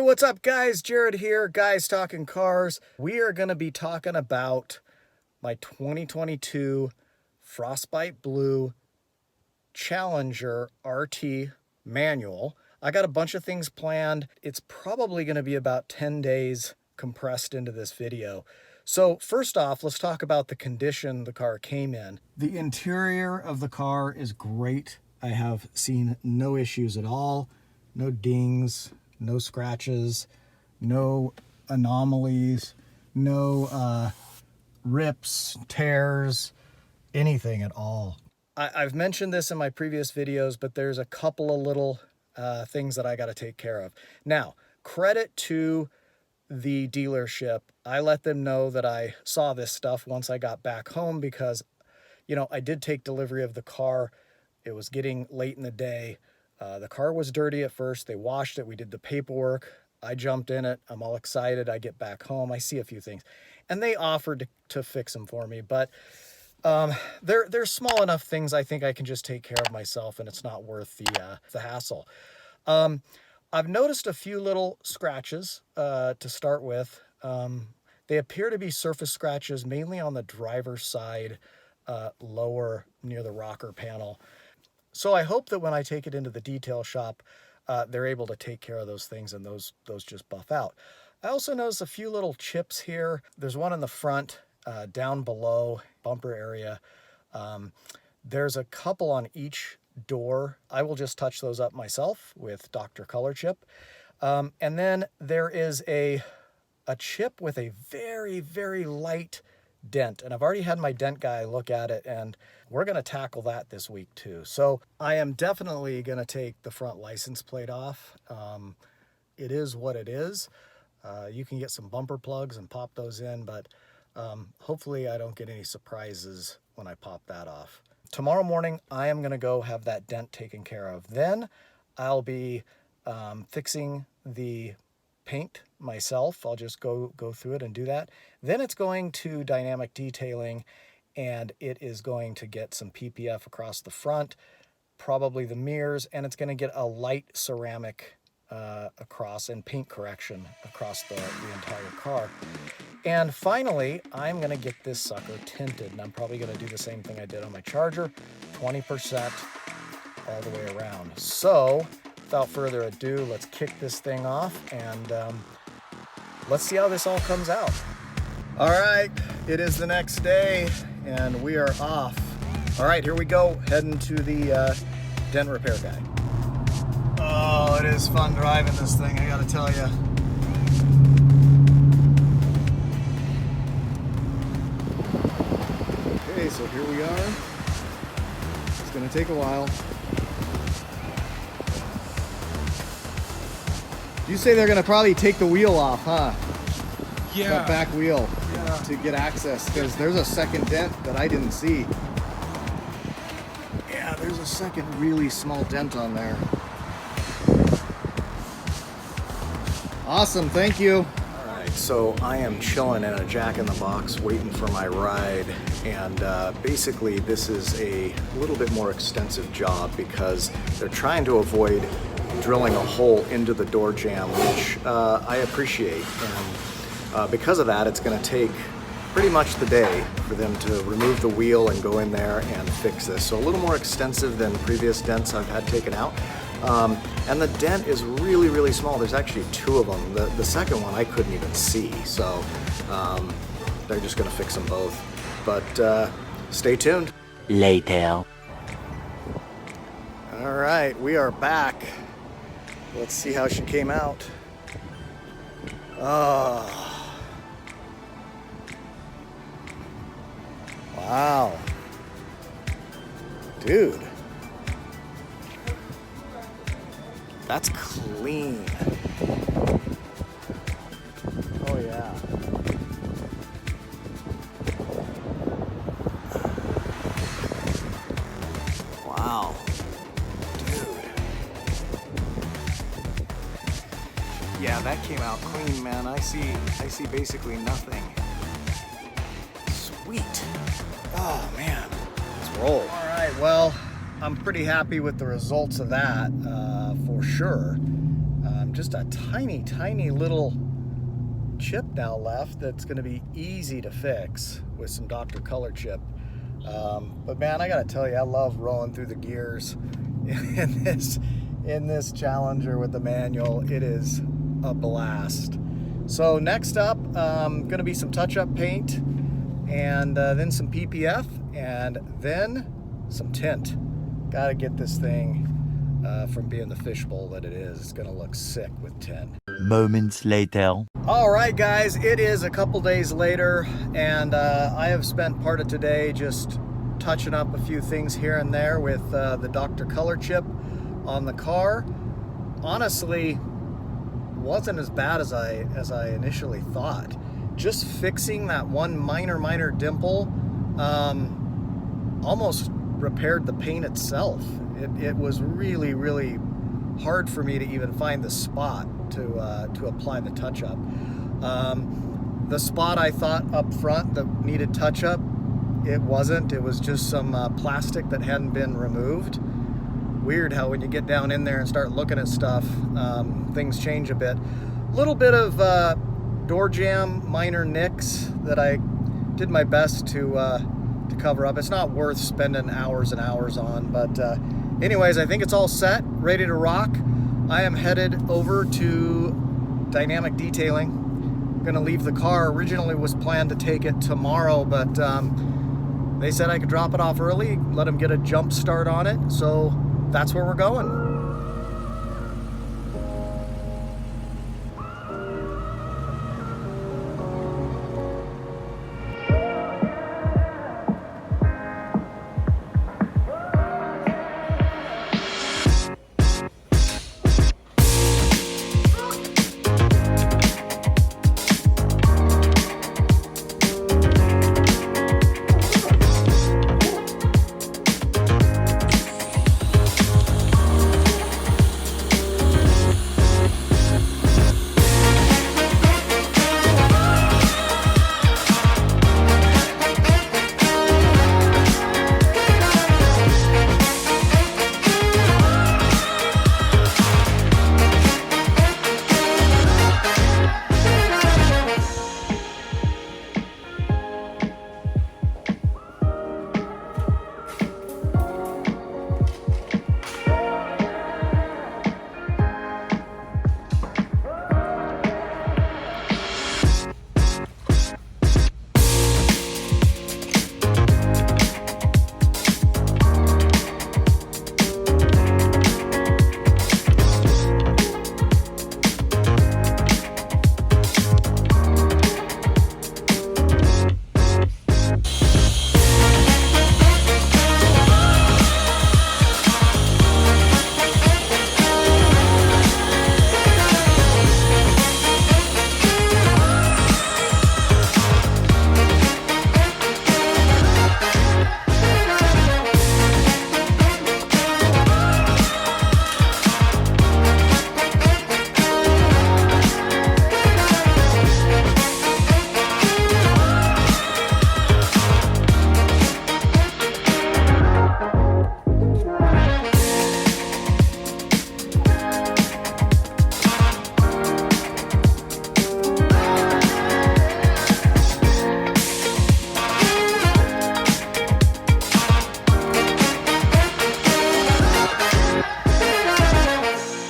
What's up, guys? Jared here, Guys Talking Cars. We are going to be talking about my 2022 Frostbite Blue Challenger RT manual. I got a bunch of things planned. It's probably going to be about 10 days compressed into this video. So first off, let's talk about the condition the car came in. The interior of the car is great. I have seen no issues at all, no dings, no scratches, no anomalies, no rips, tears, anything at all. I've mentioned this in my previous videos, but there's a couple of little things that I got to take care of. Now, credit to the dealership. I let them know that I saw this stuff once I got back home because, you know, I did take delivery of the car. It was getting late in the day. The car was dirty at first. They washed it. We did the paperwork. I jumped in it. I'm all excited. I get back home. I see a few things. And they offered to fix them for me. But they're small enough things I think I can just take care of myself, and it's not worth the hassle. I've noticed a few little scratches to start with. They appear to be surface scratches, mainly on the driver's side, lower near the rocker panel. So I hope that when I take it into the detail shop, they're able to take care of those things and those just buff out. I also noticed a few little chips here. There's one in the front, down below, bumper area. There's a couple on each door. I will just touch those up myself with Dr. Color Chip. And then there is a chip with a very, very light dent, and I've already had my dent guy look at it, and we're going to tackle that this week too. So I am definitely going to take the front license plate off. It is what it is. You can get some bumper plugs and pop those in, but hopefully I don't get any surprises when I pop that off. Tomorrow morning I am going to go have that dent taken care of. Then I'll be fixing the paint myself. I'll just go through it and do that. Then it's going to dynamic detailing, and it is going to get some PPF across the front, probably the mirrors, and it's going to get a light ceramic across and paint correction across the entire car. And finally, I'm going to get this sucker tinted, and I'm probably going to do the same thing I did on my Charger, 20% all the way around. So without further ado, let's kick this thing off and let's see how this all comes out. All right, it is the next day and we are off. All right, here we go, heading to the dent repair guy. Oh, it is fun driving this thing, I gotta tell you. Okay, so here we are. It's gonna take a while. You say they're gonna probably take the wheel off, huh? Yeah. That back wheel, yeah, to get access, because there's a second dent that I didn't see. Yeah, there's a second really small dent on there. Awesome, thank you. All right, so I am chilling in a Jack-in-the-Box waiting for my ride, and basically this is a little bit more extensive job because they're trying to avoid drilling a hole into the door jamb, which I appreciate, and because of that, it's going to take pretty much the day for them to remove the wheel and go in there and fix this. So a little more extensive than previous dents I've had taken out, and the dent is really, really small. There's actually two of them. The second one I couldn't even see, so they're just going to fix them both. But stay tuned. Later. All right, we are back. Let's see how she came out. Oh. Wow. Dude. That's clean. Oh yeah. Wow. Yeah, that came out clean, man. I see basically nothing. Sweet. Oh man, let's roll. All right, well, I'm pretty happy with the results of that, for sure. just a tiny little chip now left that's going to be easy to fix with some Dr. Color chip. But man, I gotta tell you, I love rolling through the gears in this Challenger with the manual. It is a blast. So next up, gonna be some touch-up paint, and then some PPF, and then some tint. Gotta get this thing from being the fishbowl that it is. It's gonna look sick with tint. Moments later. All right, guys, it is a couple days later, and I have spent part of today just touching up a few things here and there with the Dr. Color chip on the car. Honestly, wasn't as bad as I initially thought. Just fixing that one minor dimple almost repaired the paint itself. It was really hard for me to even find the spot to apply the touch-up. The spot I thought up front that needed touch-up, it wasn't. It was just some plastic that hadn't been removed. Weird how when you get down in there and start looking at stuff, things change a bit. Little bit of door jamb, minor nicks that I did my best to cover up. It's not worth spending hours and hours on, but anyways, I think it's all set, ready to rock. I am headed over to Dynamic Detailing. I'm gonna leave the car. Originally was planned to take it tomorrow, but they said I could drop it off early, let them get a jump start on it, so that's where we're going.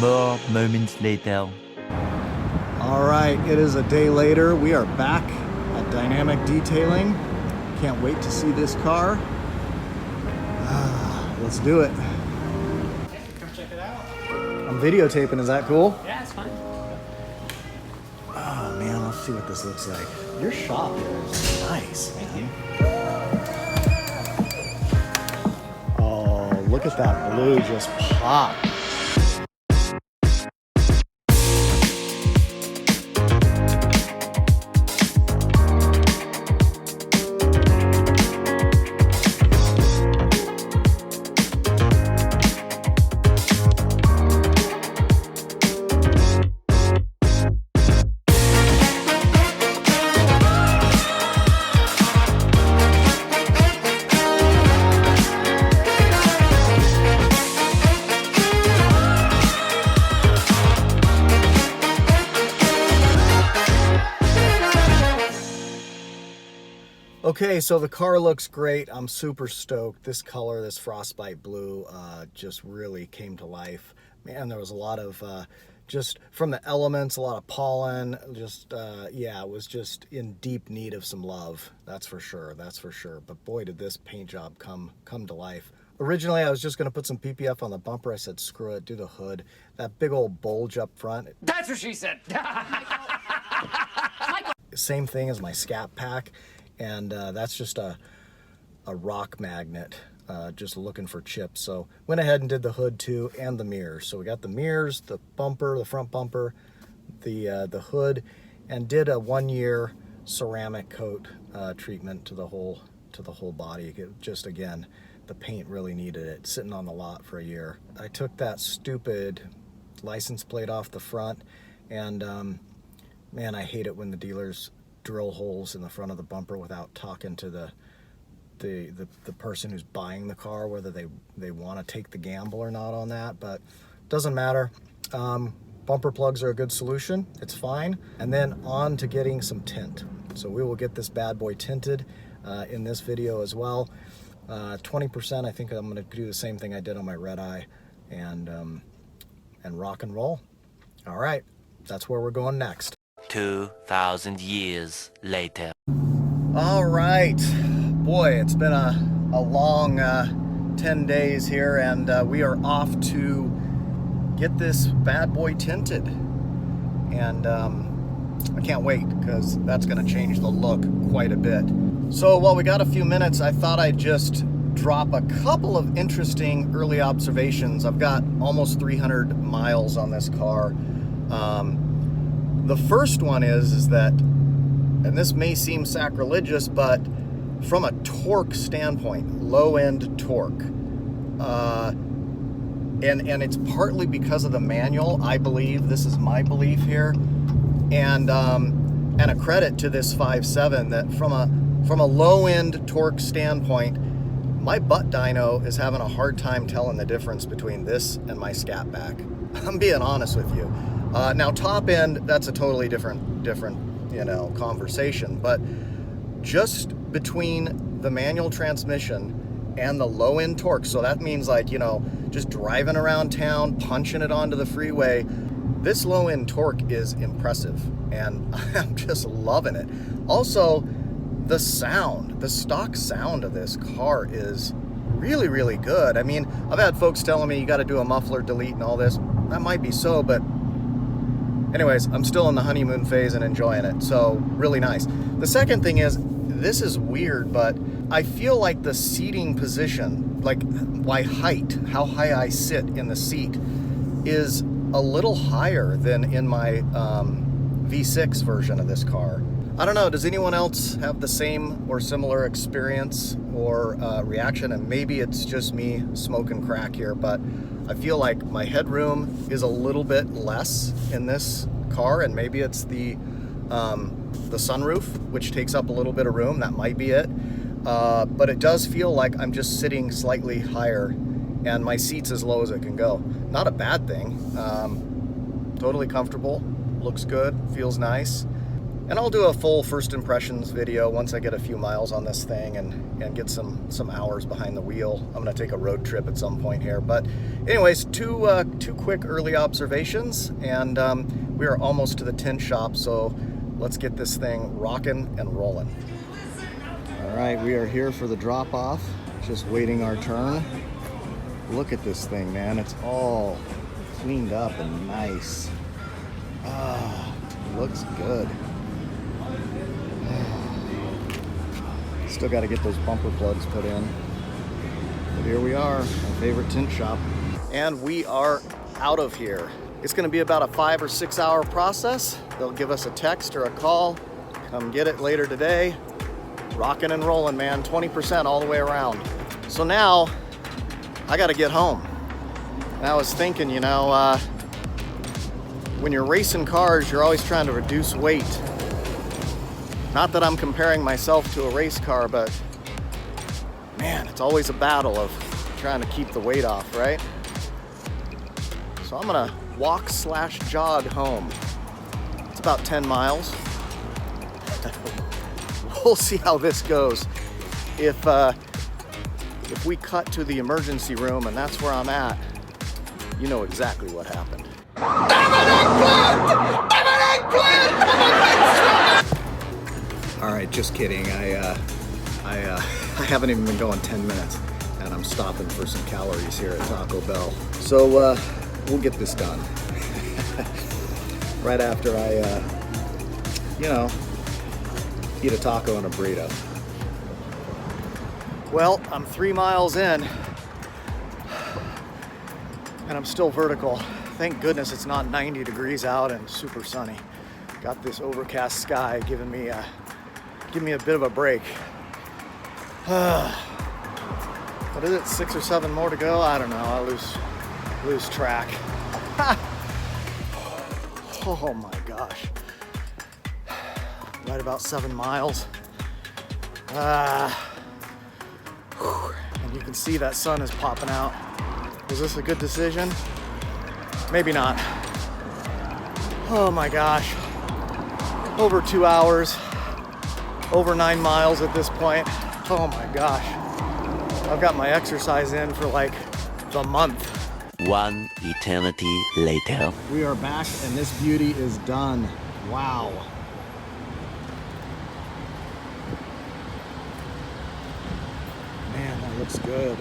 More moments later. All right, it is a day later. We are back at Dynamic Detailing. Can't wait to see this car. Let's do it. Yeah, come check it out. I'm videotaping, is that cool? Yeah, it's fine. Oh man, let's see what this looks like. Your shop here is nice. Thank you. Oh, look at that blue just pop. Okay, so the car looks great. I'm super stoked. This color, this frostbite blue, just really came to life. Man, there was a lot of, just from the elements, a lot of pollen, just, yeah, it was just in deep need of some love. That's for sure, that's for sure. But boy, did this paint job come to life. Originally, I was just gonna put some PPF on the bumper. I said, screw it, do the hood. That big old bulge up front. That's what she said. Same thing as my Scat Pack. And that's just a rock magnet, just looking for chips. So went ahead and did the hood too, and the mirrors. So we got the mirrors, the bumper, the front bumper, the hood, and did a 1-year ceramic coat treatment to the whole body. Just again, the paint really needed it, sitting on the lot for a year. I took that stupid license plate off the front, and man, I hate it when the dealers drill holes in the front of the bumper without talking to the person who's buying the car, whether they want to take the gamble or not on that, but doesn't matter. Bumper plugs are a good solution. It's fine. And then on to getting some tint. So we will get this bad boy tinted in this video as well. 20%, I think I'm going to do the same thing I did on my red eye and rock and roll. All right, that's where we're going next. 2,000 years later. All right, boy, it's been a long 10 days here, and we are off to get this bad boy tinted. And I can't wait, because that's going to change the look quite a bit. So while we got a few minutes, I thought I'd just drop a couple of interesting early observations. I've got almost 300 miles on this car. The first one is that, and this may seem sacrilegious, but from a torque standpoint, low-end torque, and it's partly because of the manual, I believe. This is my belief here, and a credit to this 5.7 that from a low-end torque standpoint, my butt dyno is having a hard time telling the difference between this and my Scat Pack. I'm being honest with you. Now top end, that's a totally different conversation, but just between the manual transmission and the low end torque, so that means like, just driving around town, punching it onto the freeway, this low end torque is impressive, and I'm just loving it. Also, the sound, the stock sound of this car is really, really good. I mean, I've had folks telling me you got to do a muffler delete and all this. That might be so, but anyways, I'm still in the honeymoon phase and enjoying it, so really nice. The second thing is, this is weird, but I feel like the seating position, like my height, how high I sit in the seat, is a little higher than in my V6 version of this car. I don't know, does anyone else have the same or similar experience or reaction? And maybe it's just me smoking crack here, but I feel like my headroom is a little bit less in this car, and maybe it's the sunroof, which takes up a little bit of room. That might be it. But it does feel like I'm just sitting slightly higher, and my seat's as low as it can go. Not a bad thing. Totally comfortable, looks good, feels nice. And I'll do a full first impressions video once I get a few miles on this thing and get some hours behind the wheel. I'm gonna take a road trip at some point here. But anyways, two quick early observations, and we are almost to the tint shop, so let's get this thing rocking and rolling. All right, we are here for the drop off, just waiting our turn. Look at this thing, man. It's all cleaned up and nice. Looks good. Still got to get those bumper plugs put in. But here we are, my favorite tint shop. And we are out of here. It's going to be about a 5 or 6 hour process. They'll give us a text or a call. Come get it later today. Rocking and rolling, man. 20% all the way around. So now I got to get home. And I was thinking, when you're racing cars, you're always trying to reduce weight. Not that I'm comparing myself to a race car, but man, it's always a battle of trying to keep the weight off, right? So I'm gonna walk/jog home. It's about 10 miles. we'll see how this goes. If we cut to the emergency room and that's where I'm at, you know exactly what happened. I'm an eggplant! All right, just kidding. I haven't even been going 10 minutes, and I'm stopping for some calories here at Taco Bell. So we'll get this done. Right after I, eat a taco and a burrito. Well, I'm 3 miles in, and I'm still vertical. Thank goodness it's not 90 degrees out and super sunny. Got this overcast sky giving me a bit of a break. What is it, 6 or 7 more to go? I don't know, I lose track. Oh my gosh. Right about 7 miles. And you can see that sun is popping out. Was this a good decision? Maybe not. Oh my gosh. Over 2 hours. Over 9 miles at this point. Oh my gosh. I've got my exercise in for like the month. One eternity later. We are back and this beauty is done. Wow. Man, that looks good.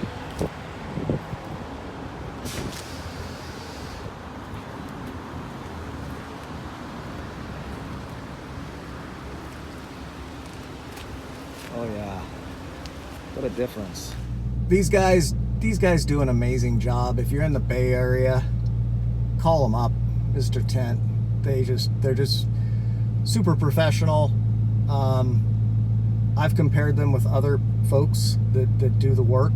Oh yeah, what a difference. These guys do an amazing job. If you're in the Bay Area, call them up, Mr. Tint. They're just super professional. I've compared them with other folks that do the work,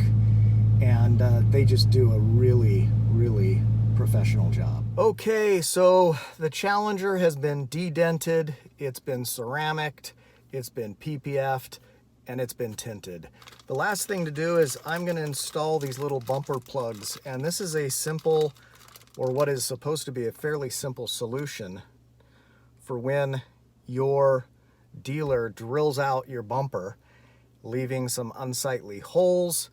and they just do a really, really professional job. Okay, so the Challenger has been de-dented, it's been ceramicked, it's been PPF'd, and it's been tinted. The last thing to do is I'm gonna install these little bumper plugs, and this is a simple, or what is supposed to be a fairly simple solution for when your dealer drills out your bumper, leaving some unsightly holes.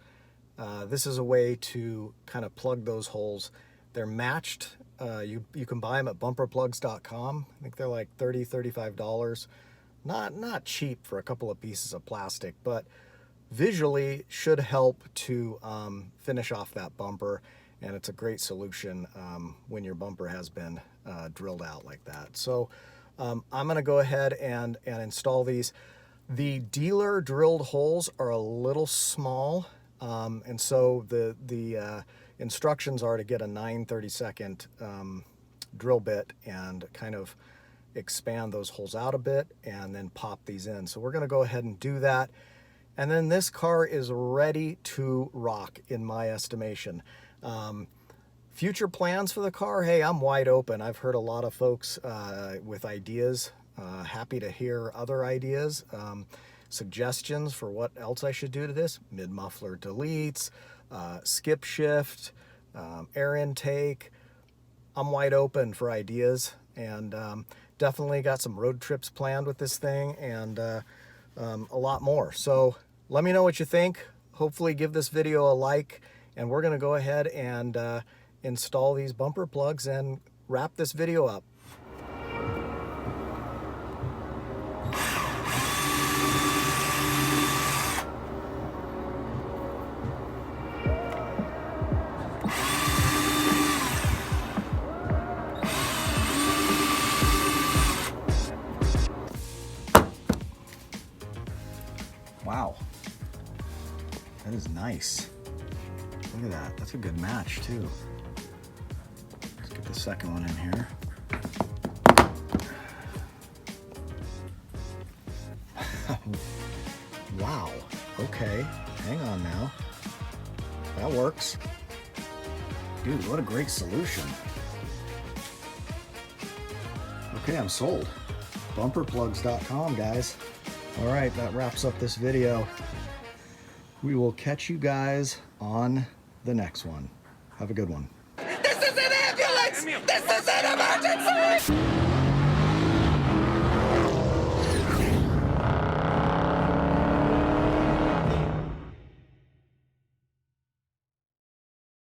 This is a way to kind of plug those holes. They're matched. You can buy them at bumperplugs.com. I think they're like $30, $35. Not cheap for a couple of pieces of plastic, but visually should help to finish off that bumper, and it's a great solution when your bumper has been drilled out like that. So I'm gonna go ahead and install these. The dealer drilled holes are a little small, and so the instructions are to get a 9/32 drill bit and kind of expand those holes out a bit and then pop these in. So we're gonna go ahead and do that. And then this car is ready to rock in my estimation. Future plans for the car, hey, I'm wide open. I've heard a lot of folks with ideas. Happy to hear other ideas, suggestions for what else I should do to this. Mid-muffler deletes, skip shift, air intake. I'm wide open for ideas, and definitely got some road trips planned with this thing, and a lot more. So let me know what you think. Hopefully give this video a like, and we're gonna go ahead and install these bumper plugs and wrap this video up. Wow, that is nice. Look at that, that's a good match too. Let's get the second one in here. Wow, okay, hang on now. That works. Dude, what a great solution. Okay, I'm sold. Bumperplugs.com, guys. All right, that wraps up this video. We will catch you guys on the next one. Have a good one. This is an ambulance! This is an emergency!